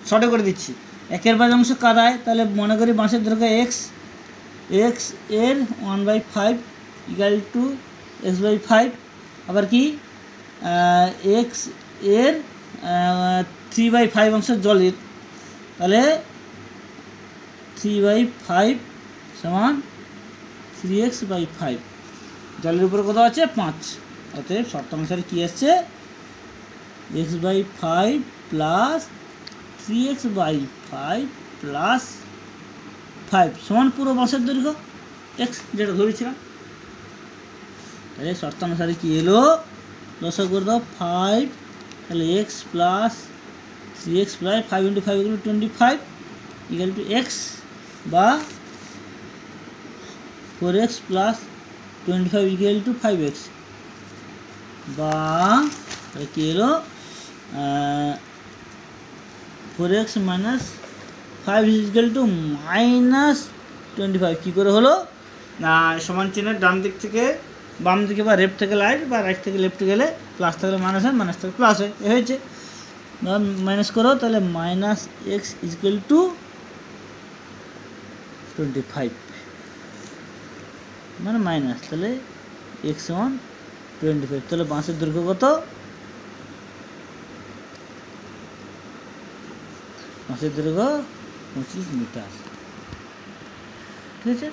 শর্টে করে দিচ্ছি। 1/5 অংশ কাদায়, তাহলে মনে করি বাঁশের দৈর্ঘ্য এক্স, এক্স এর 1/5 ইকুয়াল টু x/5, আবার কি এক্স এর 3/5 অংশ জলের, তাহলে 3/5 সমান 3x/5, জলের উপরে কত আছে 5, অতএব শর্ত অনুসারে কী আসছে x/5 প্লাস 3x/5 প্লাস 5 সমান পুরো বাঁশের দৈর্ঘ্য এক্স, যেটা ধরেছিলাম। তাহলে শর্ত অনুসারে কী এলো, লসাগু করে দাও 5, তাহলে x plus 3x plus 5 × 5 = 25 equal to x, বা 4x plus 25 equal to 5x, বা তাহলে কী এলো 4x minus 5 equal to minus 25। কী করে হলো না, সমান চিহ্নের ডান দিক থেকে বাম দিকে বা লেফট থেকে রাইট বা রাইট থেকে লেফটে গেলে প্লাস থাকলে মাইনাস হয়, মাইনাস থেকে প্লাস হয়, এ হয়েছে। মাইনাস করো, তাহলে মাইনাস এক্স ইকুয়াল টু 25 মানে মাইনাস, তাহলে এক্স সমান 25। তাহলে বাঁশের দৈর্ঘ্য কত, বাঁশের দৈর্ঘ্য 25 মিটার, ঠিক আছে।